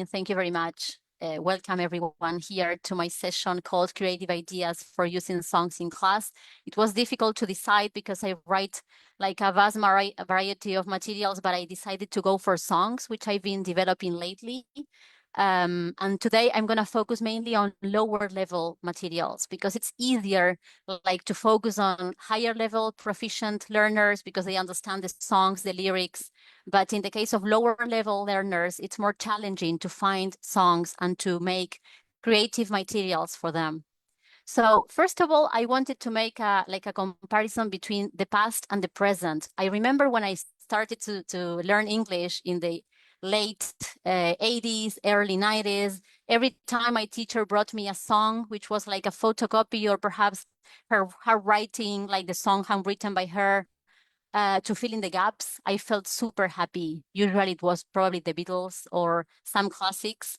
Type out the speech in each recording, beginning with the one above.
Thank you very much. Welcome everyone here to my session called Creative Ideas for Using Songs in Class. It was difficult to decide because I write like a vast variety of materials, but I decided to go for songs, which I've been developing lately. And today I'm going to focus mainly on lower level materials because it's easier like to focus on higher level proficient learners because they understand the songs, the lyrics. But in the case of lower level learners, it's more challenging to find songs and to make creative materials for them. So first of all, I wanted to make a comparison between the past and the present. I remember when I started to learn English in the late 80s, early 90s, every time my teacher brought me a song, which was like a photocopy or perhaps her writing, like the song handwritten by her, to fill in the gaps, I felt super happy. Usually it was probably the Beatles or some classics.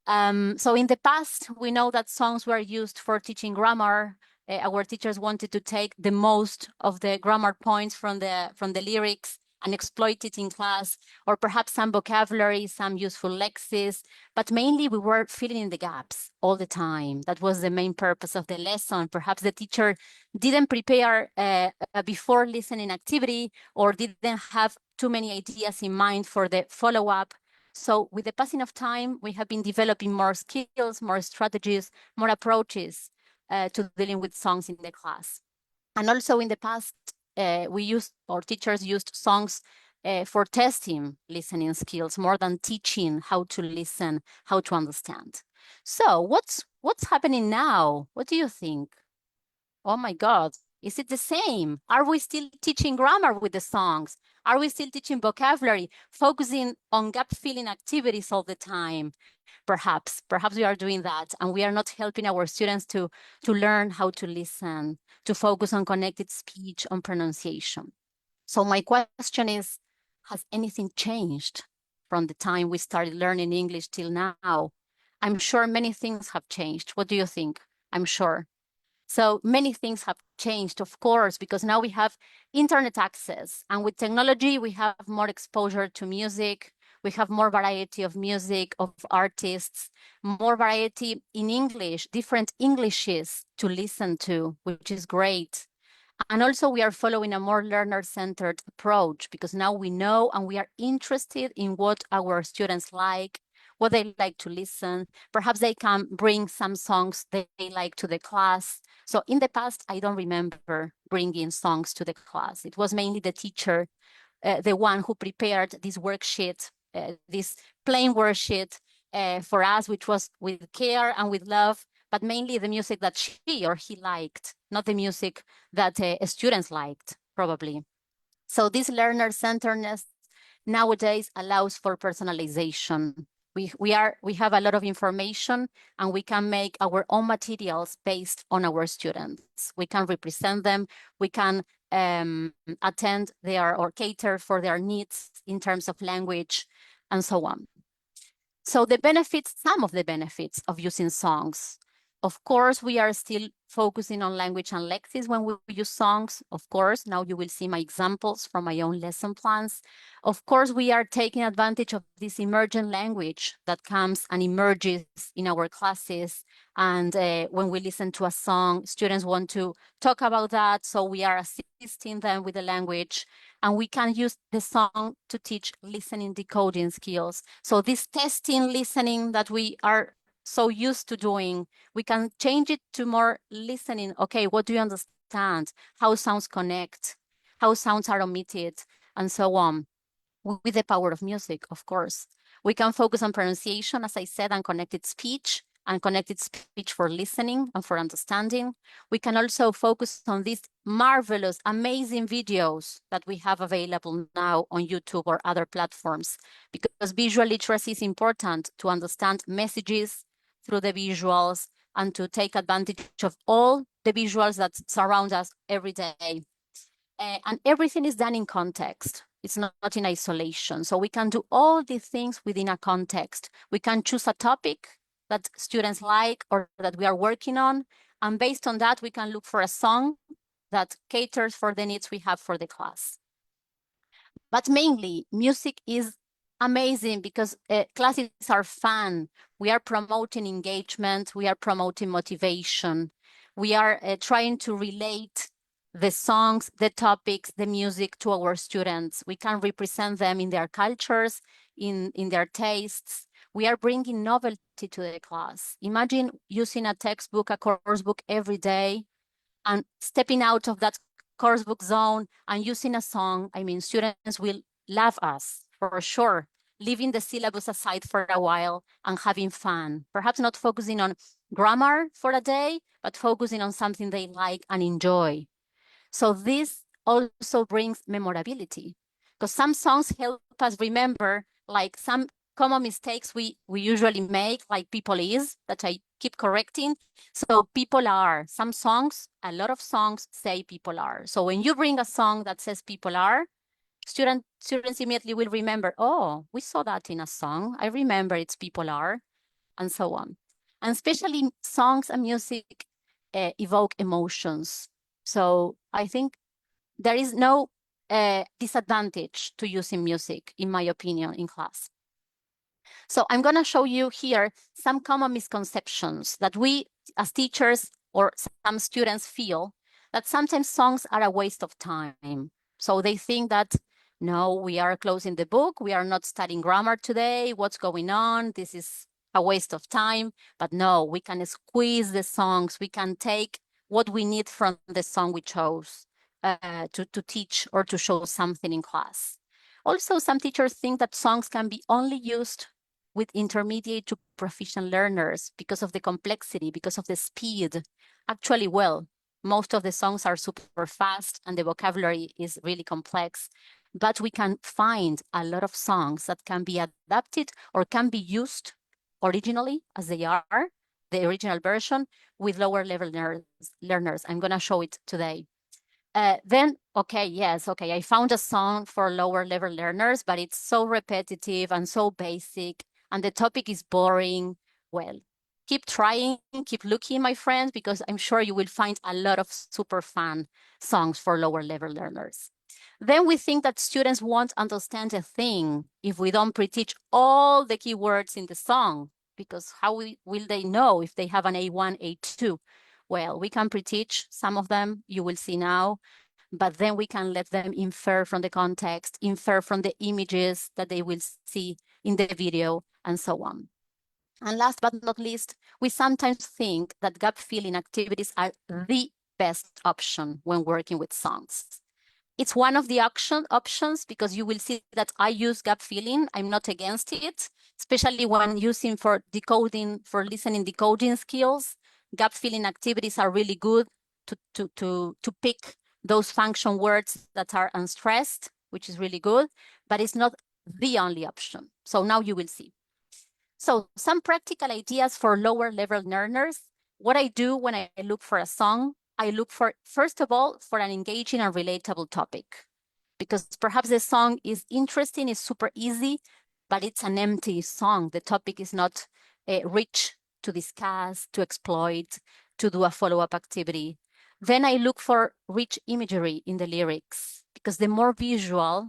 So in the past, we know that songs were used for teaching grammar. Our teachers wanted to take the most of the grammar points from the lyrics and exploit it in class, or perhaps some vocabulary, some useful lexes, but mainly we were filling in the gaps all the time. That was the main purpose of the lesson. Perhaps the teacher didn't prepare a before listening activity or didn't have too many ideas in mind for the follow-up. So with the passing of time, we have been developing more skills, more strategies, more approaches to dealing with songs in the class. And also in the past, teachers used songs for testing listening skills more than teaching how to listen, how to understand. So what's happening now? What do you think? Oh my God, is it the same? Are we still teaching grammar with the songs? Are we still teaching vocabulary, focusing on gap filling activities all the time? Perhaps we are doing that and we are not helping our students to learn how to listen, to focus on connected speech, on pronunciation. So my question is, has anything changed from the time we started learning English till now? I'm sure many things have changed. What do you think? I'm sure. So many things have changed, of course, because now we have internet access. And with technology, we have more exposure to music. We have more variety of music, of artists, more variety in English, different Englishes to listen to, which is great. And also we are following a more learner-centered approach because now we know and we are interested in what our students like, what they like to listen. Perhaps they can bring some songs they like to the class. So in the past, I don't remember bringing songs to the class. It was mainly the teacher, the one who prepared this worksheet, this plain worksheet for us, which was with care and with love, but mainly the music that she or he liked, not the music that students liked, probably. So this learner-centeredness nowadays allows for personalization. We have a lot of information and we can make our own materials based on our students. We can represent them, we can attend their or cater for their needs in terms of language and so on. So the benefits, some of the benefits of using songs. Of course, we are still focusing on language and lexis when we use songs. Of course, now you will see my examples from my own lesson plans. Of course, we are taking advantage of this emergent language that comes and emerges in our classes. And when we listen to a song, students want to talk about that. So we are assisting them with the language. And we can use the song to teach listening decoding skills. So this testing listening that we are so used to doing, we can change it to more listening. Okay, what do you understand? How sounds connect? How sounds are omitted? And so on, with the power of music, of course. We can focus on pronunciation, as I said, and connected speech for listening and for understanding. We can also focus on these marvelous, amazing videos that we have available now on YouTube or other platforms, because visual literacy is important to understand messages through the visuals and to take advantage of all the visuals that surround us every day. And everything is done in context. It's not in isolation. So we can do all these things within a context. We can choose a topic that students like or that we are working on. And based on that, we can look for a song that caters for the needs we have for the class. But mainly, music is Amazing, because classes are fun. We are promoting engagement. We are promoting motivation. We are trying to relate the songs, the topics, the music to our students. We can represent them in their cultures, in their tastes. We are bringing novelty to the class. Imagine using a textbook, a course book every day, and stepping out of that course book zone and using a song. I mean, students will love us for sure, leaving the syllabus aside for a while and having fun. Perhaps not focusing on grammar for a day, but focusing on something they like and enjoy. So this also brings memorability, because some songs help us remember like some common mistakes we usually make, like people is, that I keep correcting. So people are, some songs, a lot of songs say people are. So when you bring a song that says people are, students immediately will remember, oh, we saw that in a song. I remember it's people are, and so on. And especially songs and music evoke emotions. So I think there is no disadvantage to using music, in my opinion, in class. So I'm going to show you here some common misconceptions that we as teachers or some students feel, that sometimes songs are a waste of time. So they think that, no, we are closing the book, we are not studying grammar today, what's going on? This is a waste of time. But no, we can squeeze the songs, we can take what we need from the song we chose to teach or to show something in class. Also, some teachers think that songs can be only used with intermediate to proficient learners because of the complexity, because of the speed. Actually, well, most of the songs are super fast and the vocabulary is really complex, but we can find a lot of songs that can be adapted or can be used originally as they are, the original version, with lower level learners. I'm going to show it today. Then, okay, yes, okay, I found a song for lower level learners, but it's so repetitive and so basic, and the topic is boring. Well, keep trying, keep looking, my friends, because I'm sure you will find a lot of super fun songs for lower level learners. Then we think that students won't understand a thing if we don't pre-teach all the keywords in the song, because how will they know if they have an A1, A2? Well, we can pre-teach some of them, you will see now, but then we can let them infer from the context, infer from the images that they will see in the video, and so on. And last but not least, we sometimes think that gap filling activities are the best option when working with songs. It's one of the options because you will see that I use gap filling. I'm not against it, especially when using for decoding, for listening decoding skills. Gap filling activities are really good to pick those function words that are unstressed, which is really good, but it's not the only option. So now you will see. So some practical ideas for lower level learners. What I do when I look for a song, I look for, first of all, for an engaging and relatable topic, because perhaps the song is interesting, is super easy, but it's an empty song. The topic is not rich to discuss, to exploit, to do a follow-up activity. Then I look for rich imagery in the lyrics, because the more visual,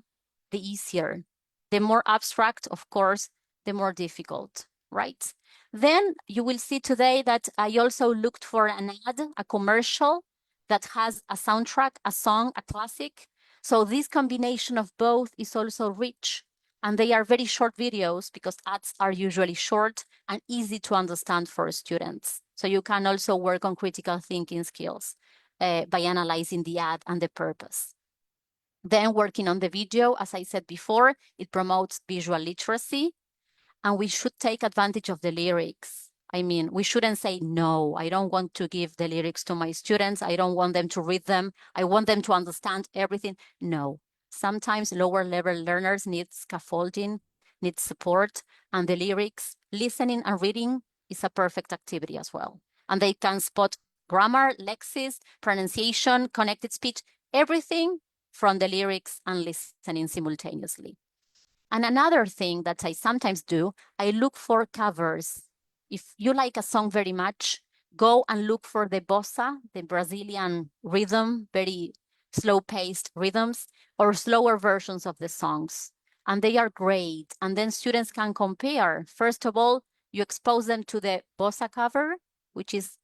the easier. The more abstract, of course, the more difficult, right? Then you will see today that I also looked for an ad, a commercial that has a soundtrack, a song, a classic. So this combination of both is also rich, and they are very short videos because ads are usually short and easy to understand for students. So you can also work on critical thinking skills by analyzing the ad and the purpose. Then working on the video, as I said before, it promotes visual literacy, and we should take advantage of the lyrics. I mean, we shouldn't say, no, I don't want to give the lyrics to my students. I don't want them to read them. I want them to understand everything. No, sometimes lower level learners need scaffolding, need support, and the lyrics, listening and reading is a perfect activity as well. And they can spot grammar, lexis, pronunciation, connected speech, everything from the lyrics and listening simultaneously. And another thing that I sometimes do, I look for covers. If you like a song very much, go and look for the bossa, the Brazilian rhythm, very slow-paced rhythms, or slower versions of the songs. and they are great. And then students can compare. First of all, you expose them to the bossa cover, which is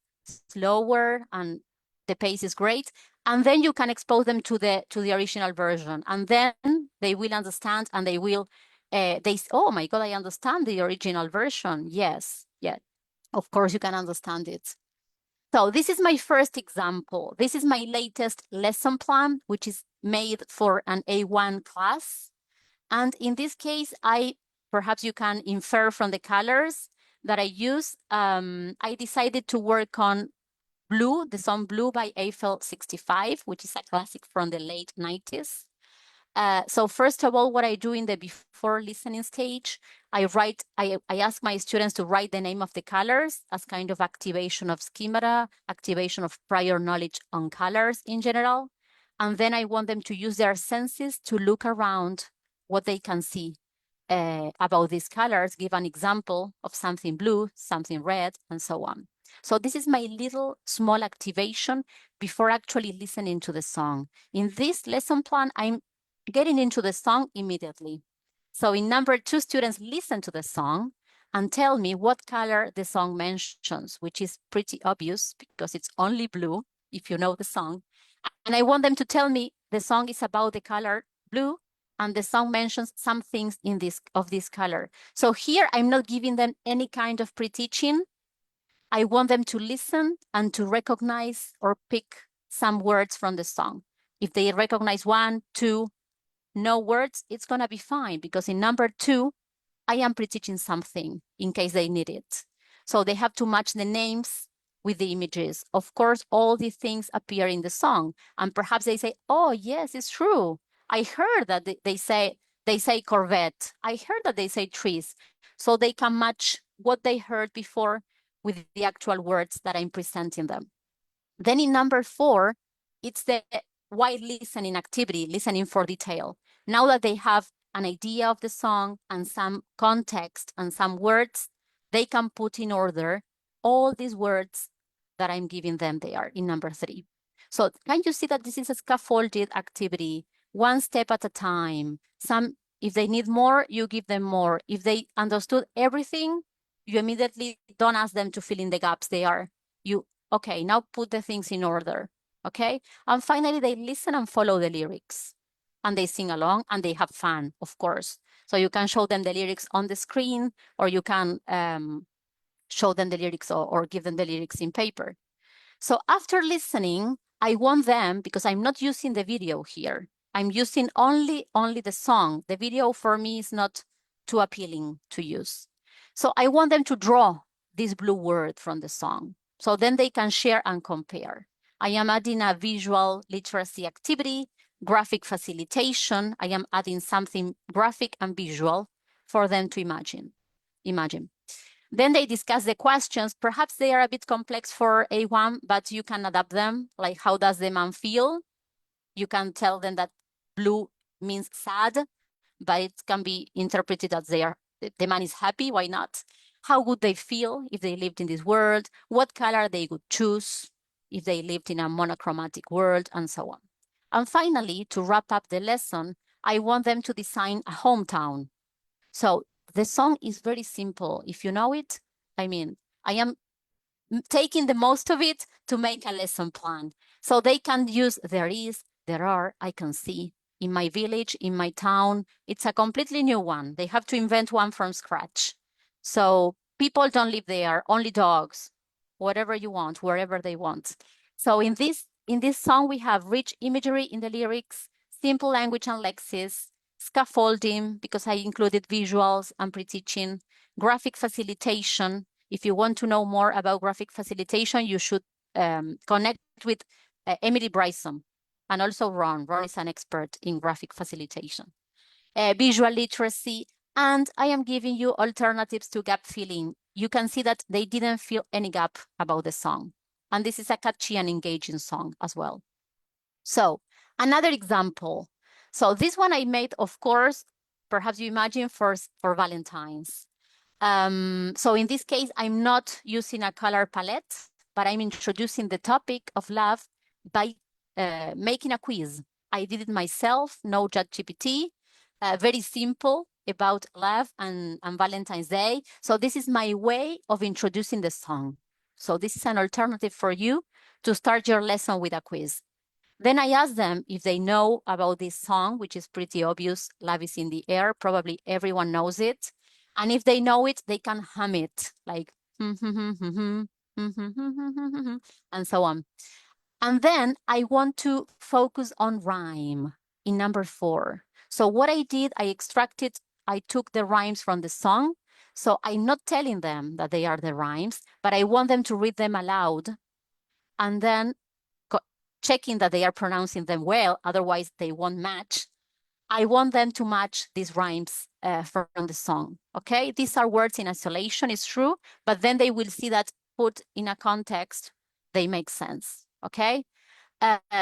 slower and the pace is great. And then you can expose them to the original version. And then they will understand and they will, oh my God, I understand the original version. Yes, yeah, of course you can understand it. So this is my first example. This is my latest lesson plan, which is made for an A1 class. And in this case, perhaps you can infer from the colors that I use. I decided to work on Blue, the song Blue by Eiffel 65, which is a classic from the late 90s. So first of all, what I do in the before listening stage, I ask my students to write the name of the colors as kind of activation of schemata, activation of prior knowledge on colors in general. And then I want them to use their senses to look around what they can see about these colors, give an example of something blue, something red, and so on. So this is my little small activation before actually listening to the song. In this lesson plan, I'm getting into the song immediately. So in number 2, students listen to the song and tell me what color the song mentions, which is pretty obvious because it's only blue if you know the song. And I want them to tell me the song is about the color blue and the song mentions some things of this color. So here I'm not giving them any kind of pre-teaching. I want them to listen and to recognize or pick some words from the song. If they recognize 1, 2, no words, it's gonna be fine because in number 2, I am pre-teaching something in case they need it. So they have to match the names with the images. Of course, all these things appear in the song and perhaps they say, oh yes, it's true. I heard that they say Corvette. I heard that they say trees. So they can match what they heard before with the actual words that I'm presenting them. Then in number 4, it's the wide listening activity, listening for detail. Now that they have an idea of the song and some context and some words, they can put in order all these words that I'm giving them there in number 3. So can you see that this is a scaffolded activity, one step at a time? If they need more, you give them more. If they understood everything, you immediately don't ask them to fill in the gaps. Okay, now put the things in order, okay? And finally, they listen and follow the lyrics. And they sing along and they have fun, of course. So you can show them the lyrics on the screen or you can show them the lyrics or give them the lyrics in paper. So after listening, I want them, because I'm not using the video here, I'm using only the song. The video for me is not too appealing to use. So I want them to draw this blue word from the song. So then they can share and compare. I am adding a visual literacy activity, graphic facilitation. I am adding something graphic and visual for them to imagine. Then they discuss the questions. Perhaps they are a bit complex for A1, but you can adapt them. Like, how does the man feel? You can tell them that blue means sad, but it can be interpreted as the man is happy. Why not? How would they feel if they lived in this world? What color they would choose if they lived in a monochromatic world, and so on. And finally, to wrap up the lesson, I want them to design a hometown. So the song is very simple. If you know it, I am taking the most of it to make a lesson plan. So they can use there is, there are, I can see, in my village, in my town. It's a completely new one. They have to invent one from scratch. So people don't live there, only dogs, whatever you want, wherever they want. So in this song, we have rich imagery in the lyrics, simple language and lexis, scaffolding, because I included visuals and pre-teaching, graphic facilitation. If you want to know more about graphic facilitation, you should connect with Emily Bryson and also Ron. Ron is an expert in graphic facilitation. Visual literacy, and I am giving you alternatives to gap filling. You can see that they didn't feel any gap about the song. And this is a catchy and engaging song as well. So another example. So this one I made, of course, perhaps you imagine for Valentine's. So in this case, I'm not using a color palette, but I'm introducing the topic of love by making a quiz. I did it myself, no ChatGPT. very simple about love and Valentine's Day. So this is my way of introducing the song. So this is an alternative for you to start your lesson with a quiz. Then I ask them if they know about this song, which is pretty obvious. Love is in the air. Probably everyone knows it. And if they know it, they can hum it like, and so on. And then I want to focus on rhyme in number 4. So what I did, I took the rhymes from the song. So I'm not telling them that they are the rhymes, but I want them to read them aloud and then checking that they are pronouncing them well, otherwise they won't match. I want them to match these rhymes from the song, okay? These are words in isolation, it's true, but then they will see that put in a context, they make sense, okay?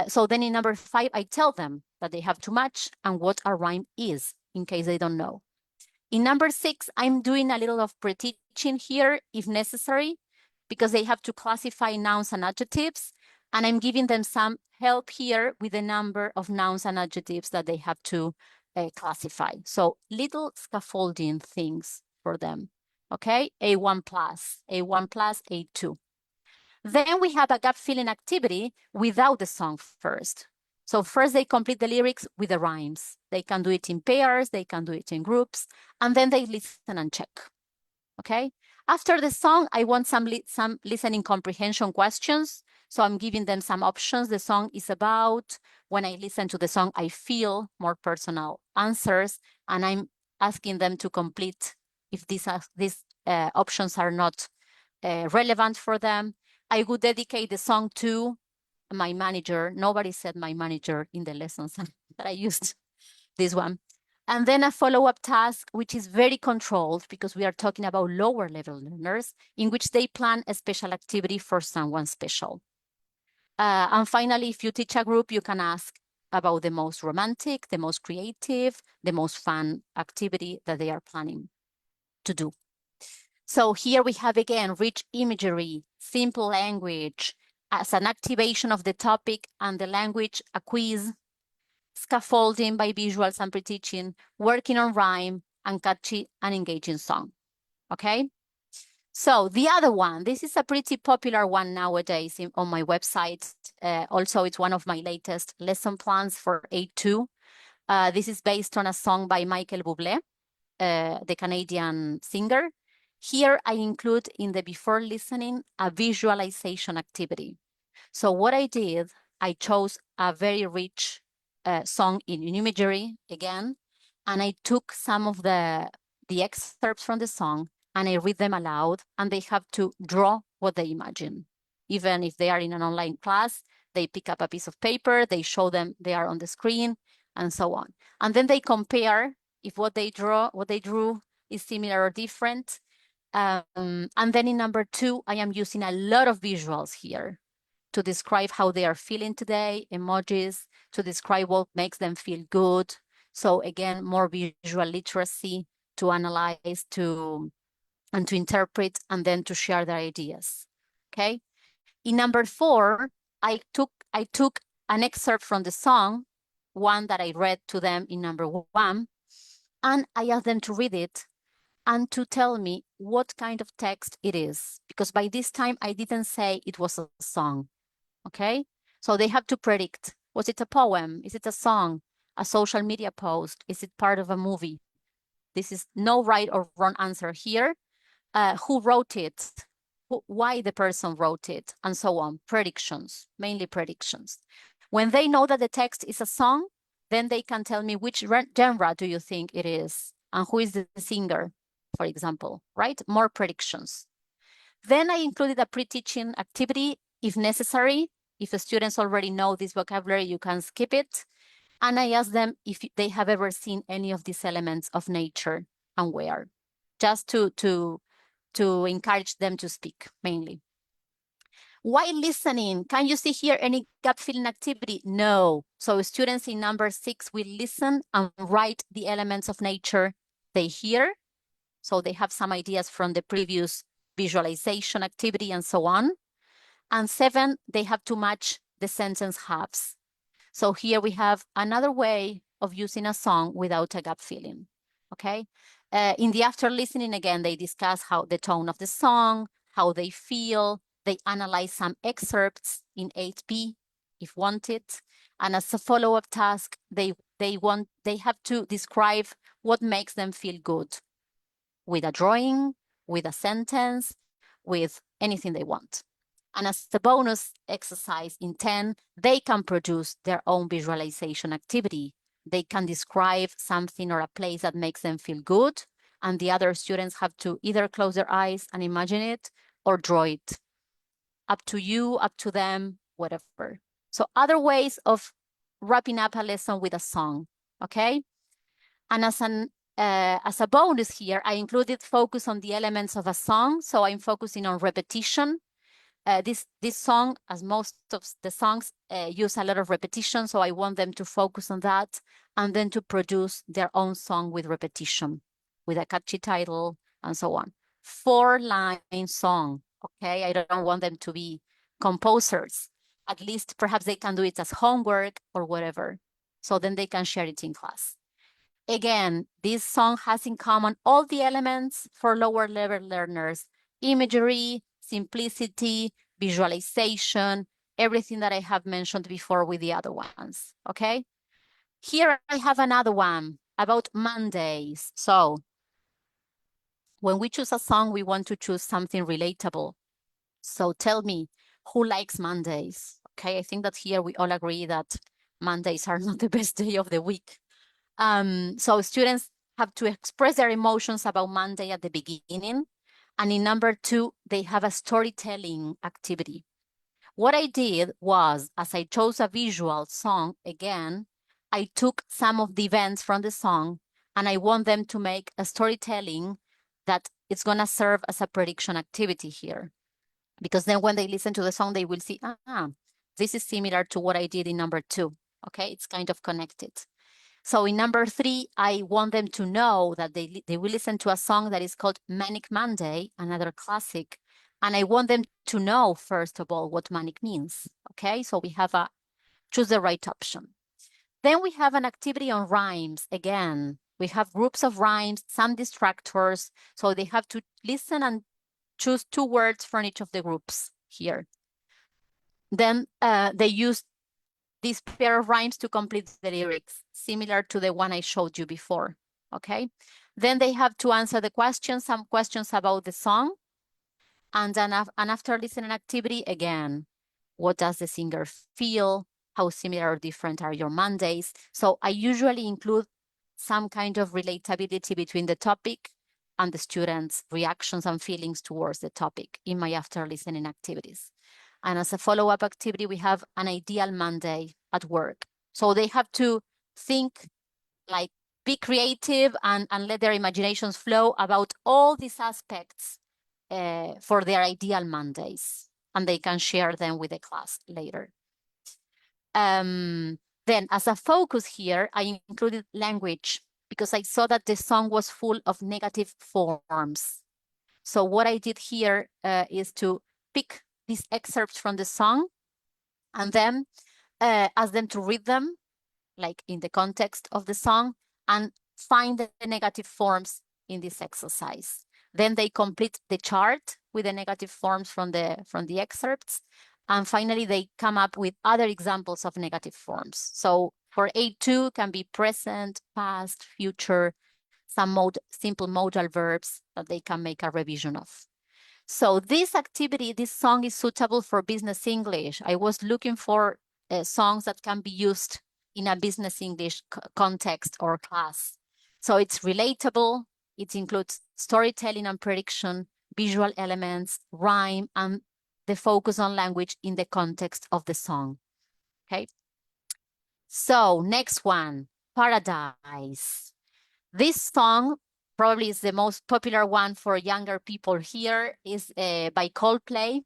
So then in number 5, I tell them that they have to match and what a rhyme is, in case they don't know. In number 6, I'm doing a little of pre-teaching here, if necessary, because they have to classify nouns and adjectives, and I'm giving them some help here with the number of nouns and adjectives that they have to classify. So little scaffolding things for them, okay? A1+, A1+, A2. Then we have a gap filling activity without the song first. So first they complete the lyrics with the rhymes. They can do it in pairs, they can do it in groups, and then they listen and check, okay? After the song, I want some listening comprehension questions. So I'm giving them some options. The song is about, when I listen to the song, I feel more personal answers, and I'm asking them to complete if these options are not relevant for them. I would dedicate the song to my manager. Nobody said my manager in the lessons that I used this one. And then a follow-up task, which is very controlled because we are talking about lower level learners, in which they plan a special activity for someone special. And finally, if you teach a group, you can ask about the most romantic, the most creative, the most fun activity that they are planning to do. So here we have, again, rich imagery, simple language, as an activation of the topic and the language, a quiz, scaffolding by visuals and pre-teaching, working on rhyme, and catchy and engaging song, okay? So the other one, this is a pretty popular one nowadays on my website. Also, it's one of my latest lesson plans for A2. This is based on a song by Michael Bublé, the Canadian singer. Here I include in the before listening a visualization activity. So what I did, I chose a very rich song in imagery again, and I took some of the excerpts from the song and I read them aloud, and they have to draw what they imagine. Even if they are in an online class, they pick up a piece of paper, they show them they are on the screen, and so on. And then they compare if what they drew is similar or different. And then in number 2, I am using a lot of visuals here to describe how they are feeling today, emojis, to describe what makes them feel good. So again, more visual literacy to analyze, and to interpret, and then to share their ideas, okay? In number 4, I took an excerpt from the song, one that I read to them in number 1, and I asked them to read it and to tell me what kind of text it is, because by this time I didn't say it was a song, okay? So they have to predict, was it a poem? Is it a song? A social media post? Is it part of a movie? This is no right or wrong answer here. Who wrote it? Why the person wrote it? And so on. Predictions, mainly predictions. When they know that the text is a song, then they can tell me which genre do you think it is? And who is the singer, for example, right? More predictions. Then I included a pre-teaching activity if necessary. If the students already know this vocabulary, you can skip it. And I asked them if they have ever seen any of these elements of nature and where, just to encourage them to speak mainly. While listening, can you see here any gap filling activity? No. So students in number 6 will listen and write the elements of nature they hear. So they have some ideas from the previous visualization activity and so on. And 7, they have to match the sentence halves. So here we have another way of using a song without a gut feeling, okay? In the after listening, again, they discuss how the tone of the song, how they feel, they analyze some excerpts in 8B if wanted, and as a follow-up task, they have to describe what makes them feel good with a drawing, with a sentence, with anything they want. And as the bonus exercise in 10, they can produce their own visualization activity. They can describe something or a place that makes them feel good, and the other students have to either close their eyes and imagine it or draw it. Up to you, up to them, whatever. So other ways of wrapping up a lesson with a song, okay? And as a bonus here, I included focus on the elements of a song. So I'm focusing on repetition. This song, as most of the songs, use a lot of repetition. So I want them to focus on that and then to produce their own song with repetition, with a catchy title and so on. 4-line song, okay? I don't want them to be composers. At least perhaps they can do it as homework or whatever. So then they can share it in class. Again, this song has in common all the elements for lower level learners: imagery, simplicity, visualization, everything that I have mentioned before with the other ones, okay? Here I have another one about Mondays. So when we choose a song, we want to choose something relatable. So tell me, who likes Mondays? Okay, I think that here we all agree that Mondays are not the best day of the week. So students have to express their emotions about Monday at the beginning. And in number 2, they have a storytelling activity. What I did was, as I chose a visual song again, I took some of the events from the song and I want them to make a storytelling that it's going to serve as a prediction activity here. Because then when they listen to the song, they will see, this is similar to what I did in number 2. Okay, it's kind of connected. So in number 3, I want them to know that they will listen to a song that is called Manic Monday, another classic. And I want them to know, first of all, what manic means. Okay, so we have a choose the right option. Then we have an activity on rhymes. Again, we have groups of rhymes, some distractors. So they have to listen and choose 2 words from each of the groups here. Then they use this pair of rhymes to complete the lyrics, similar to the one I showed you before, okay? Then they have to answer the questions, some questions about the song. And then after listening activity, again, what does the singer feel? How similar or different are your Mondays? So I usually include some kind of relatability between the topic and the students' reactions and feelings towards the topic in my after listening activities. And as a follow-up activity, we have an ideal Monday at work. So they have to think, like, be creative and let their imaginations flow about all these aspects for their ideal Mondays. And they can share them with the class later. Then as a focus here, I included language because I saw that the song was full of negative forms. So what I did here is to pick these excerpts from the song and then ask them to read them, like in the context of the song, and find the negative forms in this exercise. Then they complete the chart with the negative forms from the excerpts. And finally, they come up with other examples of negative forms. So for A2 can be present, past, future, some simple modal verbs that they can make a revision of. So this activity, this song is suitable for business English. I was looking for songs that can be used in a business English context or class. So it's relatable. It includes storytelling and prediction, visual elements, rhyme, and the focus on language in the context of the song. Okay. So next one, Paradise. This song probably is the most popular one for younger people here, is by Coldplay.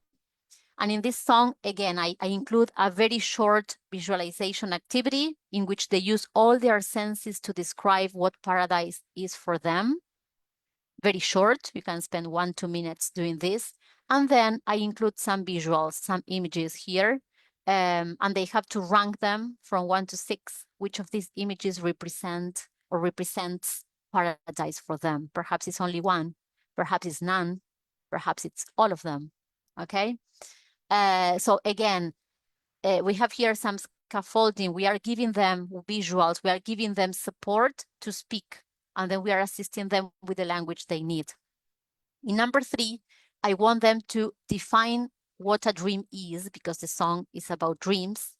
And in this song, again, I include a very short visualization activity in which they use all their senses to describe what paradise is for them. Very short, you can spend 1-2 minutes doing this. And then I include some visuals, some images here, and they have to rank them from 1 to 6 which of these images represents paradise for them. Perhaps it's only one, perhaps it's none, perhaps it's all of them, okay? So again, we have here some scaffolding. We are giving them visuals. We are giving them support to speak, and then we are assisting them with the language they need. In number 3, I want them to define what a dream is, because the song is about dreams.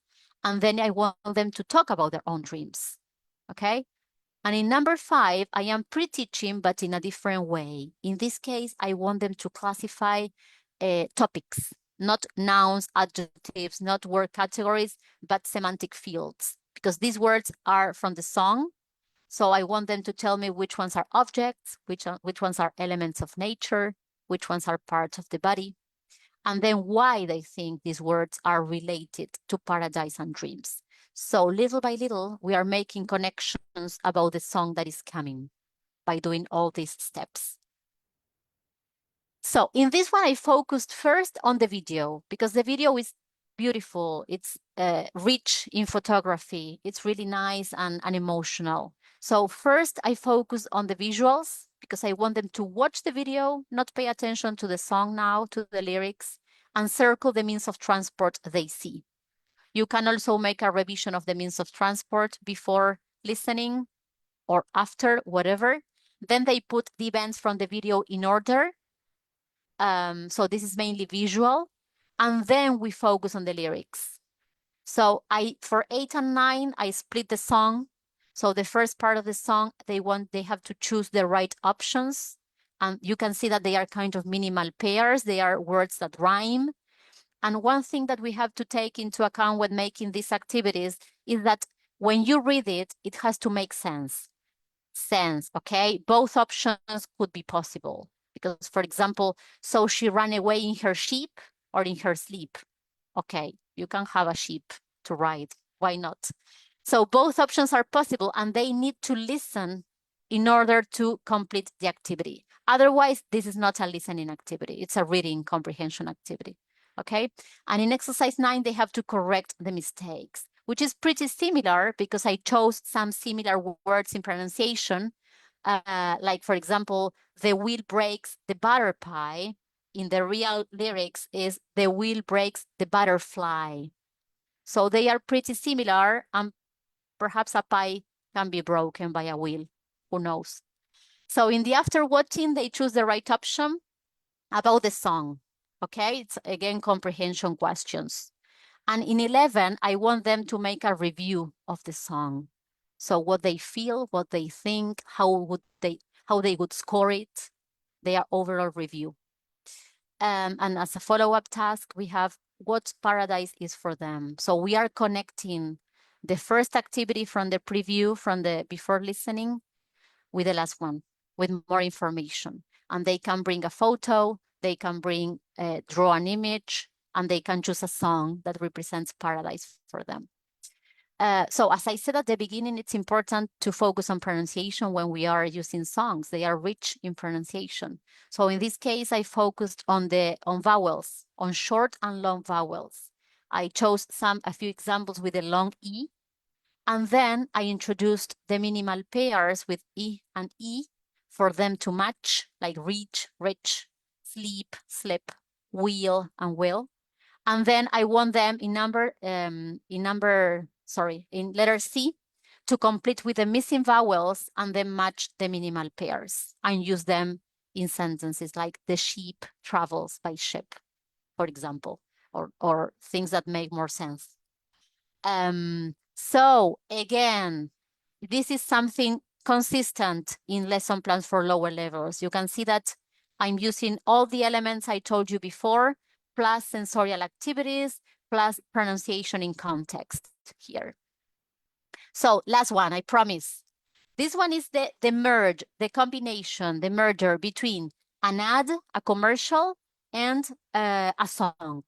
And then I want them to talk about their own dreams, okay? And in number 5, I am pre-teaching, but in a different way. In this case, I want them to classify topics, not nouns, adjectives, not word categories, but semantic fields, because these words are from the song. So I want them to tell me which ones are objects, which ones are elements of nature, which ones are parts of the body, and then why they think these words are related to paradise and dreams. So little by little, we are making connections about the song that is coming by doing all these steps. So in this one, I focused first on the video, because the video is beautiful. It's rich in photography. It's really nice and emotional. So first, I focus on the visuals, because I want them to watch the video, not pay attention to the song now, to the lyrics, and circle the means of transport they see. You can also make a revision of the means of transport before listening or after, whatever. Then they put the events from the video in order. So this is mainly visual. And then we focus on the lyrics. So for 8 and 9, I split the song. So the first part of the song, they have to choose the right options. And you can see that they are kind of minimal pairs. They are words that rhyme. And one thing that we have to take into account when making these activities is that when you read it, it has to make sense, okay? Both options could be possible. Because, for example, so she ran away in her sheep or in her sleep. Okay, you can have a sheep to ride. Why not? So both options are possible, and they need to listen in order to complete the activity. Otherwise, this is not a listening activity. It's a reading comprehension activity. Okay, and in exercise 9, they have to correct the mistakes, which is pretty similar because I chose some similar words in pronunciation. Like, for example, the wheel breaks the butter pie. In the real lyrics is the wheel breaks the butterfly. So they are pretty similar, and perhaps a pie can be broken by a wheel. Who knows? So in the after watching, they choose the right option about the song. Okay, it's again comprehension questions. And in 11, I want them to make a review of the song. So what they feel, what they think, how they would score it, their overall review. And as a follow-up task, we have what paradise is for them. So we are connecting the first activity from the preview, from the before listening, with the last one, with more information. And they can bring a photo, they can draw an image, and they can choose a song that represents paradise for them. So as I said at the beginning, it's important to focus on pronunciation when we are using songs. They are rich in pronunciation. So in this case, I focused on vowels, on short and long vowels. I chose a few examples with a long E, and then I introduced the minimal pairs with E and E for them to match, like reach, rich, sleep, slip, wheel, and will. And then I want them in letter C to complete with the missing vowels and then match the minimal pairs and use them in sentences like the sheep travels by ship, for example, or things that make more sense. So again, this is something consistent in lesson plans for lower levels. You can see that I'm using all the elements I told you before, plus sensorial activities, plus pronunciation in context here. So last one, I promise. This one is the merge, the combination, the merger between an ad, a commercial, and a song.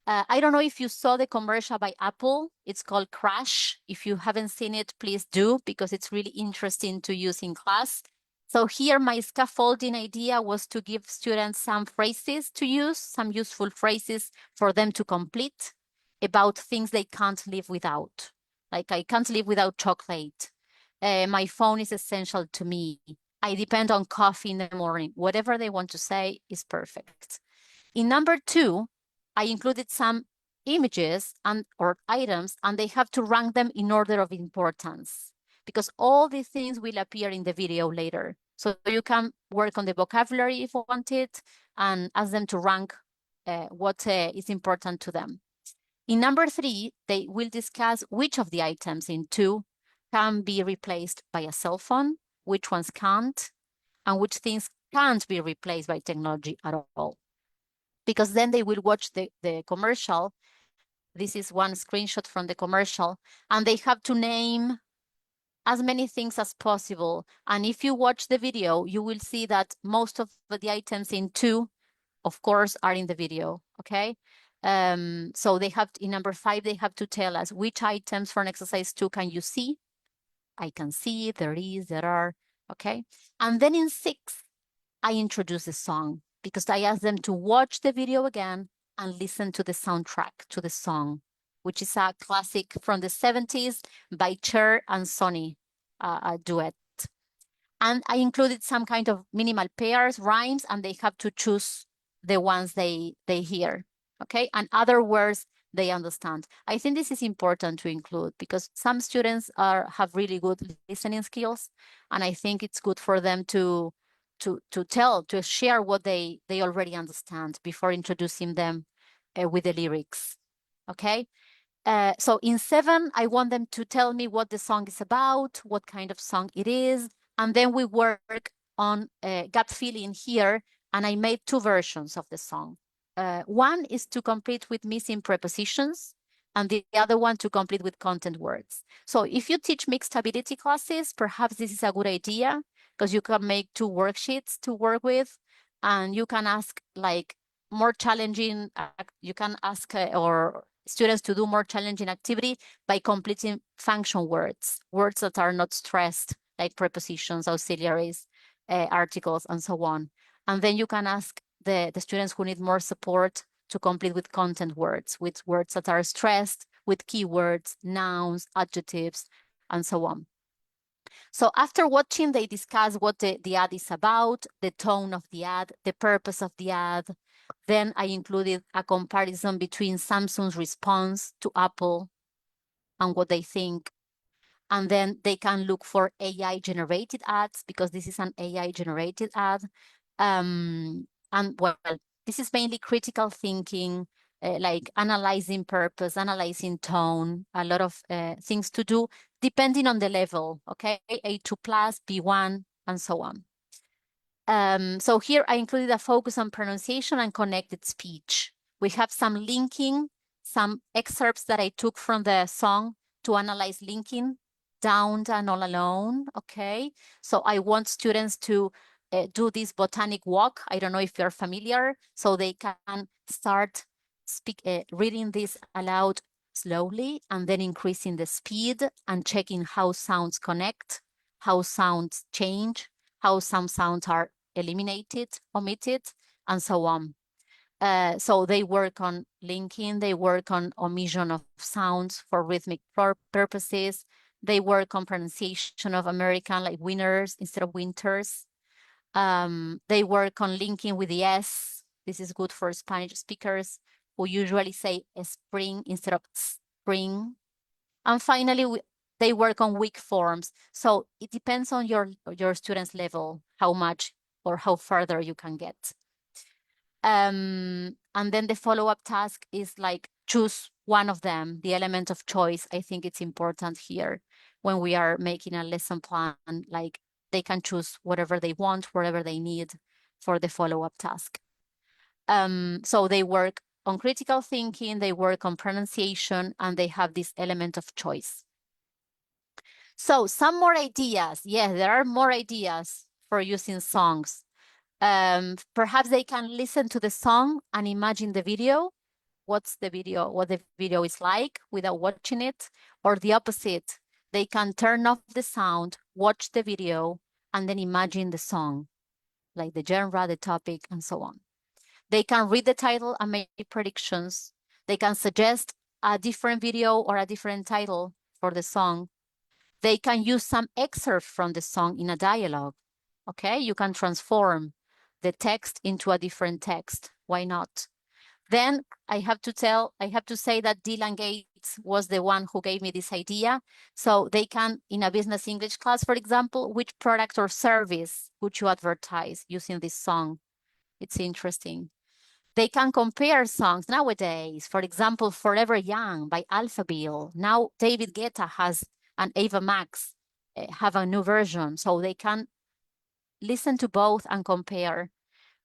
I don't know if you saw the commercial by Apple. It's called Crash. If you haven't seen it, please do, because it's really interesting to use in class. So here my scaffolding idea was to give students some phrases to use, some useful phrases for them to complete about things they can't live without. Like, I can't live without chocolate. My phone is essential to me. I depend on coffee in the morning. Whatever they want to say is perfect. In number 2, I included some images or items, and they have to rank them in order of importance, because all these things will appear in the video later. So you can work on the vocabulary if you want it, and ask them to rank what is important to them. In number 3, they will discuss which of the items in 2 can be replaced by a cell phone, which ones can't, and which things can't be replaced by technology at all. Because then they will watch the commercial. This is one screenshot from the commercial, and they have to name as many things as possible. And if you watch the video, you will see that most of the items in 2, of course, are in the video, okay? So they have, in number 5, they have to tell us which items from exercise 2 can you see? I can see, there is, there are, okay? And then in 6, I introduce the song, because I ask them to watch the video again and listen to the soundtrack, to the song, which is a classic from the 70s by Cher and Sonny, a duet. And I included some kind of minimal pairs, rhymes, and they have to choose the ones they hear, okay? And other words they understand. I think this is important to include, because some students have really good listening skills, and I think it's good for them to share what they already understand before introducing them with the lyrics, okay? So in 7, I want them to tell me what the song is about, what kind of song it is, and then we work on gut feeling here, and I made 2 versions of the song. One is to complete with missing prepositions, and the other one to complete with content words. So if you teach mixed ability classes, perhaps this is a good idea, because you can make 2 worksheets to work with, and you can ask like more challenging, you can ask or students to do more challenging activity by completing function words, words that are not stressed, like prepositions, auxiliaries, articles, and so on. And then you can ask the students who need more support to complete with content words, with words that are stressed, with keywords, nouns, adjectives, and so on. So after watching, they discuss what the ad is about, the tone of the ad, the purpose of the ad. Then I included a comparison between Samsung's response to Apple and what they think. And then they can look for AI-generated ads, because this is an AI-generated ad. And well, this is mainly critical thinking, like analyzing purpose, analyzing tone, a lot of things to do depending on the level, okay? A2+, B1, and so on. So here I included a focus on pronunciation and connected speech. We have some linking, some excerpts that I took from the song to analyze linking, down and all alone, okay? So I want students to do this botanic walk. I don't know if you're familiar, so they can start reading this aloud slowly, and then increasing the speed and checking how sounds connect, how sounds change, how some sounds are eliminated, omitted, and so on. So they work on linking, they work on omission of sounds for rhythmic purposes, they work on pronunciation of American, like winners instead of winters. They work on linking with the S. This is good for Spanish speakers who usually say spring instead of spring. And finally, they work on weak forms. So it depends on your student's level, how much or how further you can get. And then the follow-up task is like choose one of them, the element of choice. I think it's important here when we are making a lesson plan, like they can choose whatever they want, whatever they need for the follow-up task. So they work on critical thinking, they work on pronunciation, and they have this element of choice. So some more ideas. Yeah, there are more ideas for using songs. Perhaps they can listen to the song and imagine the video. What the video is like without watching it, or the opposite. They can turn off the sound, watch the video, and then imagine the song, like the genre, the topic, and so on. They can read the title and make predictions. They can suggest a different video or a different title for the song, they can use some excerpt from the song in a dialogue. Okay, you can transform the text into a different text. Why not? Then I have to say that Dylan Gates was the one who gave me this idea. So they can, in a business English class, for example, which product or service would you advertise using this song? It's interesting. They can compare songs nowadays. For example, Forever Young by Alphaville. Now David Guetta has an Ava Max have a new version. So they can listen to both and compare.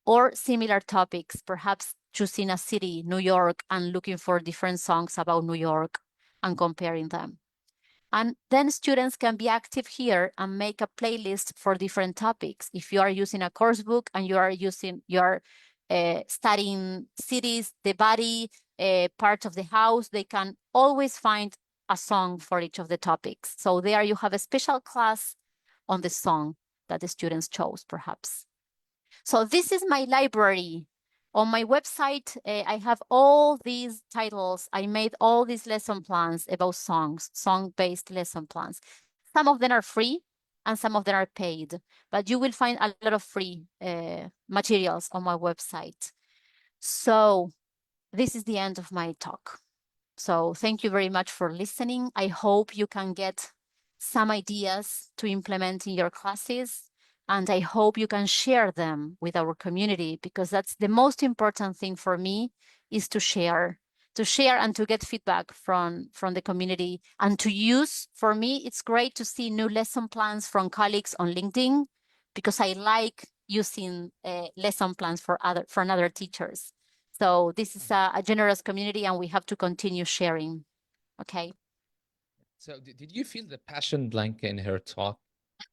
Or similar topics, perhaps choosing a city, New York, and looking for different songs about New York and comparing them. And then students can be active here and make a playlist for different topics. If you are using a course book and you are studying cities, the body, part of the house, they can always find a song for each of the topics. So there you have a special class on the song that the students chose, perhaps. So this is my library. On my website, I have all these titles. I made all these lesson plans about songs, song-based lesson plans. Some of them are free and some of them are paid, but you will find a lot of free materials on my website. So this is the end of my talk. So thank you very much for listening. I hope you can get some ideas to implement in your classes. And I hope you can share them with our community, because that's the most important thing for me, is to share and to get feedback from the community and to use. For me, it's great to see new lesson plans from colleagues on LinkedIn, because I like using lesson plans for other teachers. So this is a generous community and we have to continue sharing. Okay. So did you feel the passion, Blanca, in her talk?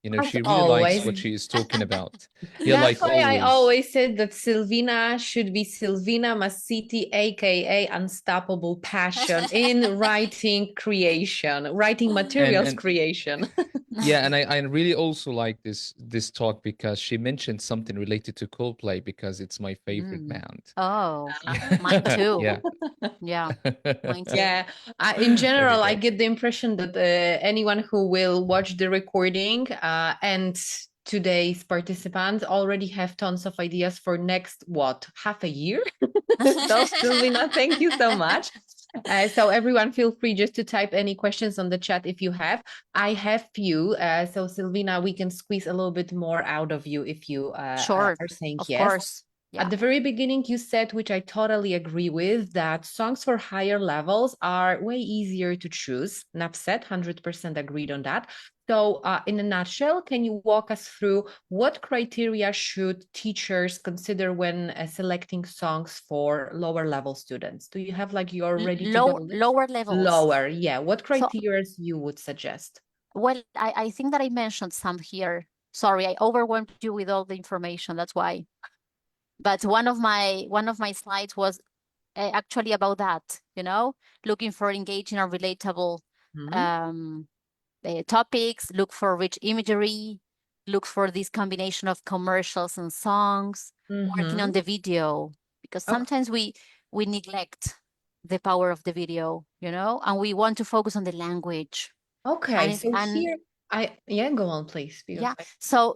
You know, As she really likes always. what she is talking about. Yeah, That's like why I always. always said that Silvina should be Silvina Mascitti, aka Unstoppable Passion in writing creation, writing materials And creation. yeah, and I really also like this talk because she mentioned something related to Coldplay, because it's my favorite band. Oh, mine too. Yeah. Yeah, mine too. Yeah, in general, I great. get the impression that anyone who will watch the recording and today's participants already have tons of ideas for next, half a year? So, Silvina, thank you so much. So everyone feel free just to type any questions on the chat if you have. I have few. So Silvina, we can squeeze a little bit more out of you if you Sure, are saying of yes. course. Yeah. At the very beginning, you said, which I totally agree with, that songs for higher levels are way easier to choose. Enough said, 100% agreed on that. So in a nutshell, can you walk us through what criteria should teachers consider when selecting songs for lower level students? Do you have like your ready to go list? Lower levels. Lower, yeah. What criteria you would suggest? Well, I think that I mentioned some here. Sorry, I overwhelmed you with all the information. That's why. But one of my slides was actually about that, looking for engaging or relatable topics, look for rich imagery, look for this combination of commercials and songs, working on the video, because sometimes we neglect the power of the video, and we want to focus on the language. Okay, so here go on, please. Yeah, so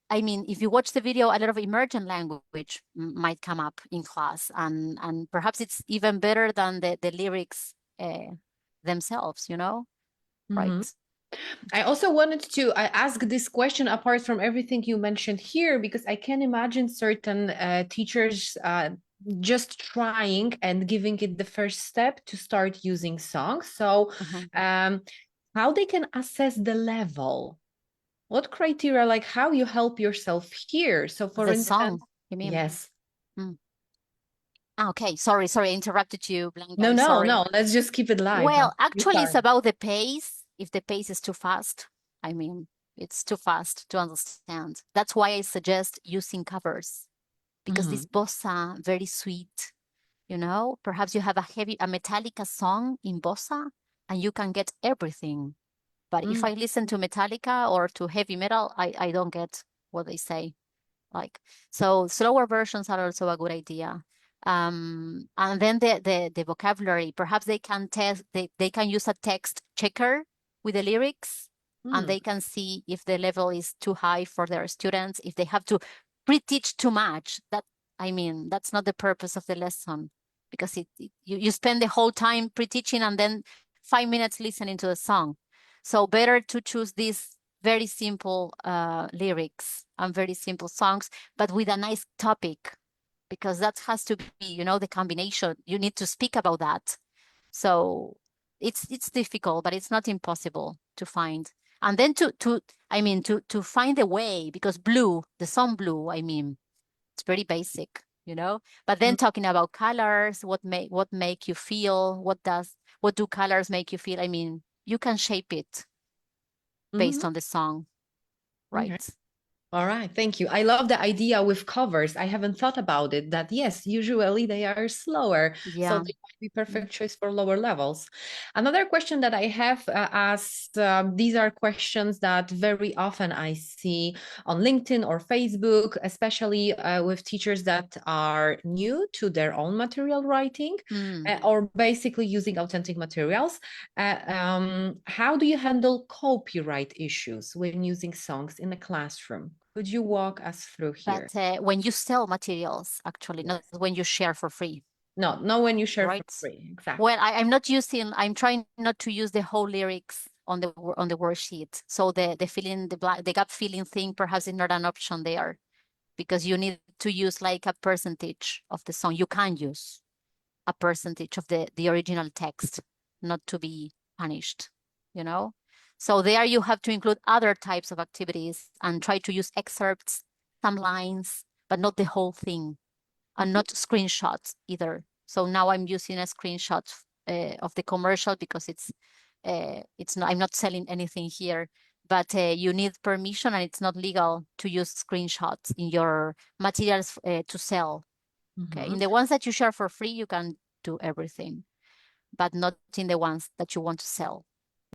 if you watch the video, a lot of emergent language might come up in class, and perhaps it's even better than the lyrics themselves, right? I also wanted to ask this question apart from everything you mentioned here, because I can imagine certain teachers just trying and giving it the first step to start using songs. So how they can assess the level? What criteria, like how you help yourself here? So for the instance, song, you mean? Yes. Okay, sorry, I interrupted you, Blanca. No, let's just keep it live. Well, actually, it's about the pace. If the pace is too fast, it's too fast to understand. That's why I suggest using covers, because this bossa, very sweet, perhaps you have a Metallica song in bossa and you can get everything. But if I listen to Metallica or to heavy metal, I don't get what they say. So slower versions are also a good idea. And then the vocabulary, perhaps they can test, they can use a text checker with the lyrics, and they can see if the level is too high for their students, if they have to pre-teach too much. I mean, that's not the purpose of the lesson, because you spend the whole time pre-teaching and then 5 minutes listening to the song. So better to choose these very simple lyrics and very simple songs, but with a nice topic, because that has to be, the combination. You need to speak about that. So it's difficult, but it's not impossible to find. And then to find a way, because Blue, the song Blue, it's very basic, But then talking about colors, what make you feel, what do colors make you feel? You can shape it based on the song, right? Okay. All right, thank you. I love the idea with covers. I haven't thought about it, that yes, usually they are slower. Yeah. So they might be perfect choice for lower levels. Another question that I have asked, these are questions that very often I see on LinkedIn or Facebook, especially with teachers that are new to their own material writing or basically using authentic materials. How do you handle copyright issues when using songs in the classroom? Could you walk us through here? But when you sell materials, actually, not when you share for free. No, not when you share right? for free. Exactly. Well, I'm trying not to use the whole lyrics on the worksheet. So the gap filling thing perhaps is not an option there, because you need to use like a percentage of the song. You can use a percentage of the original text, not to be punished, So there you have to include other types of activities and try to use excerpts, some lines, but not the whole thing, and not screenshots either. So now I'm using a screenshot of the commercial, because I'm not selling anything here, but you need permission, and it's not legal to use screenshots in your materials to sell. Okay, in the ones that you share for free, you can do everything, but not in the ones that you want to sell.